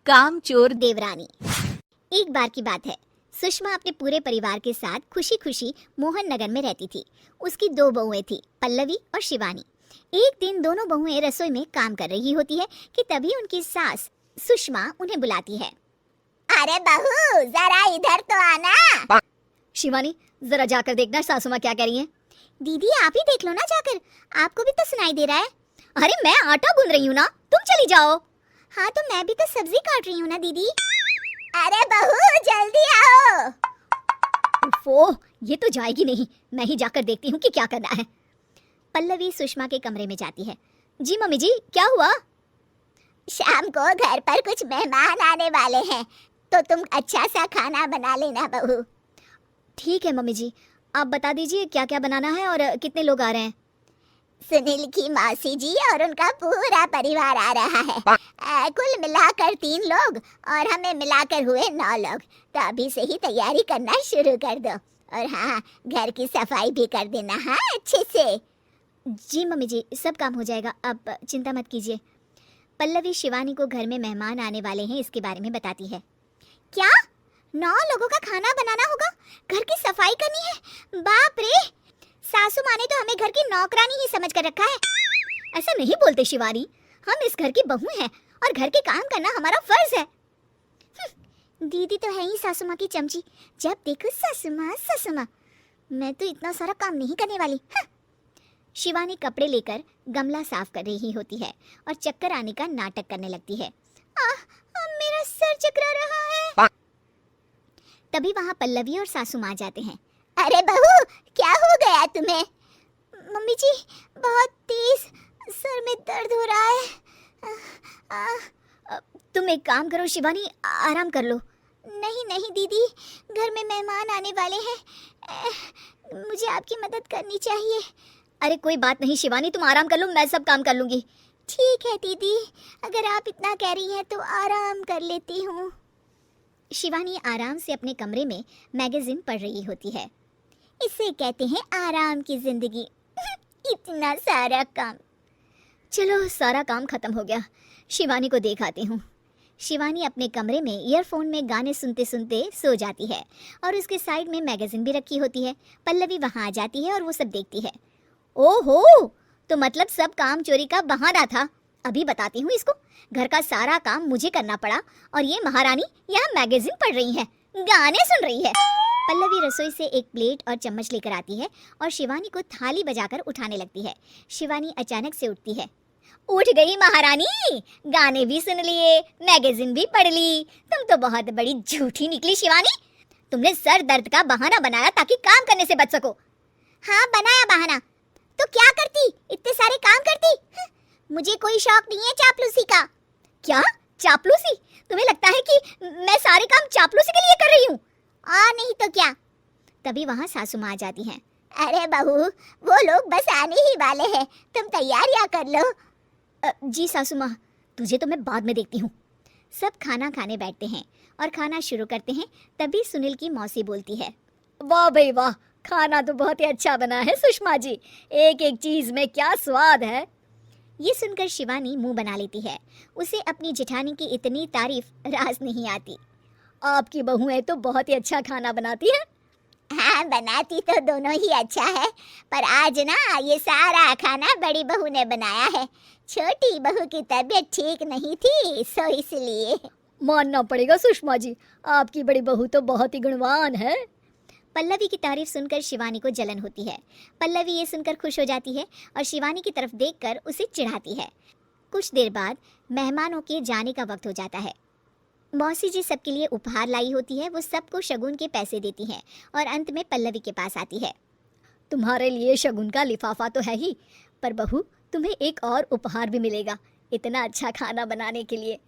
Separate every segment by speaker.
Speaker 1: कामचोर
Speaker 2: देवरानी। एक बार की बात है, सुषमा अपने पूरे परिवार के साथ खुशी खुशी मोहन नगर में रहती थी। उसकी दो बहुएं थी, पल्लवी और शिवानी। एक दिन दोनों बहुएं रसोई में काम कर रही होती है कि तभी उनकी सास सुषमा उन्हें बुलाती है। अरे बहू, जरा इधर तो आना। शिवानी, जरा जाकर देखना सासू माँ क्या कह रही हैं। दीदी आप ही देख लो ना जाकर, आपको भी तो सुनाई दे रहा है। अरे मैं आटा गूंद रही हूँ ना, तुम चली जाओ। हाँ तो मैं भी तो सब्जी काट रही हूँ ना दीदी। अरे बहू जल्दी आओ। ओफो, ये तो जाएगी नहीं, मैं ही जाकर देखती हूँ कि क्या करना है। पल्लवी सुषमा के कमरे में जाती है। जी मम्मी जी, क्या हुआ? शाम को घर पर कुछ मेहमान आने वाले हैं, तो तुम अच्छा सा खाना बना लेना बहू। ठीक है मम्मी जी, आप बता दीजिए क्या क्या बनाना है और कितने लोग आ रहे हैं। सुनील की मौसी जी और उनका पूरा परिवार आ रहा है। कुल मिलाकर 3 लोग और हमें मिलाकर हुए 9 लोग। तो अभी से ही तैयारी करना शुरू कर दो। और हाँ, घर की सफाई भी कर देना, हाँ अच्छे से। जी मम्मी जी, सब काम हो जाएगा, आप चिंता मत कीजिए। पल्लवी शिवानी को घर में मेहमान आने वाले हैं इसके बारे में बताती है। क्या 9 लोगों का खाना बनाना होगा, घर की सफाई करनी है? बाप रे, सासू माँ ने तो हमें घर की नौकरानी ही समझ कर रखा है। ऐसा नहीं बोलते शिवानी, हम इस घर की बहू हैं और घर के काम करना हमारा फर्ज है। दीदी तो है ही सासू माँ की चमची, जब देखो सासू माँ सासू माँ। मैं तो इतना सारा काम नहीं करने वाली। शिवानी कपड़े लेकर गमला साफ कर रही होती है और चक्कर आने का नाटक करने लगती है। मेरा सर चकरा रहा है। तभी वहाँ पल्लवी और सासू माँ जाते हैं। अरे बहू, क्या हो गया तुम्हें? मम्मी जी, बहुत तेज सर में दर्द हो रहा है। तुम एक काम करो शिवानी, आराम कर लो। नहीं नहीं दीदी, घर में मेहमान आने वाले हैं, मुझे आपकी मदद करनी चाहिए। अरे कोई बात नहीं शिवानी, तुम आराम कर लो, मैं सब काम कर लूंगी। ठीक है दीदी, अगर आप इतना कह रही हैं तो आराम कर लेती हूँ। शिवानी आराम से अपने कमरे में मैगजीन पढ़ रही होती है। इसे कहते हैं आराम की जिंदगी। इतना सारा काम। चलो सारा काम खत्म हो गया, शिवानी को देख आती हूँ। शिवानी अपने कमरे में ईयरफोन में गाने सुनते सुनते सो जाती है और उसके साइड में मैगजीन भी रखी होती है। पल्लवी वहाँ आ जाती है और वो सब देखती है। ओहो, तो मतलब सब काम चोरी का बहाना था। अभी बताती हूँ इसको। घर का सारा काम मुझे करना पड़ा और ये महारानी यहाँ मैगजीन पढ़ रही है, गाने सुन रही है। पल्लवी रसोई से एक प्लेट और चम्मच लेकर आती है और शिवानी को थाली बजाकर उठाने लगती है। शिवानी अचानक से उठती है। उठ गई महारानी, गाने भी सुन लिए, मैगजीन भी पढ़ ली। तुम तो बहुत बड़ी झूठी निकली शिवानी। तुमने सर दर्द का बहाना बनाया ताकि काम करने से बच सको। हाँ बनाया बहाना, तो क्या करती, इतने सारे काम करती। मुझे कोई शौक नहीं है चापलूसी का। क्या चापलूसी? तुम्हें लगता है कि मैं सारे काम चापलूसी के लिए कर रही हूँ? नहीं तो क्या। तभी वहाँ सासू माँ आ जाती हैं। अरे बहू, वो लोग बस आने ही वाले हैं, तुम तैयारियाँ कर लो। जी सासू माँ, तुझे तो मैं बाद में देखती हूँ। सब खाना खाने बैठते हैं और खाना शुरू करते हैं। तभी सुनील की मौसी बोलती है। वाह भाई वाह, खाना तो बहुत ही अच्छा बना है सुषमा जी, एक एक चीज में क्या स्वाद है। ये सुनकर शिवानी मुंह बना लेती है। उसे अपनी जेठानी की इतनी तारीफ रास नहीं आती। आपकी बहुएं तो बहुत ही अच्छा खाना बनाती है। हाँ बनाती तो दोनों ही अच्छा है, पर आज ना ये सारा खाना बड़ी बहू ने बनाया है। छोटी बहू की तबीयत ठीक नहीं थी, सो इसलिए। मानना पड़ेगा सुषमा जी, आपकी बड़ी बहू तो बहुत ही गुणवान है। पल्लवी की तारीफ सुनकर शिवानी को जलन होती है। पल्लवी ये सुनकर खुश हो जाती है और शिवानी की तरफ देखकर उसे चिढ़ाती है। कुछ देर बाद मेहमानों के जाने का वक्त हो जाता है। मौसी जी सबके लिए उपहार लाई होती है। वो सबको शगुन के पैसे देती हैं और अंत में पल्लवी के पास आती है। तुम्हारे लिए शगुन का लिफाफा तो है ही, पर बहू तुम्हें एक और उपहार भी मिलेगा इतना अच्छा खाना बनाने के लिए।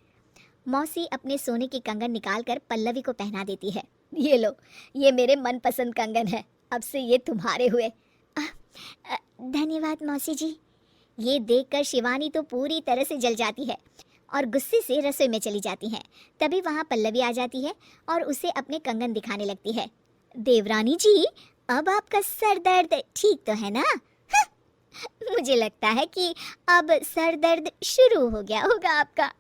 Speaker 2: मौसी अपने सोने के कंगन निकालकर पल्लवी को पहना देती है। ये लो, ये मेरे मनपसंद कंगन है, अब से ये तुम्हारे हुए। धन्यवाद मौसी जी। ये देखकर शिवानी तो पूरी तरह से जल जाती है और गुस्से से रसोई में चली जाती है। तभी वहाँ पल्लवी आ जाती है और उसे अपने कंगन दिखाने लगती है। देवरानी जी, अब आपका सर दर्द ठीक तो है ना? मुझे लगता है कि अब सर दर्द शुरू हो गया होगा आपका।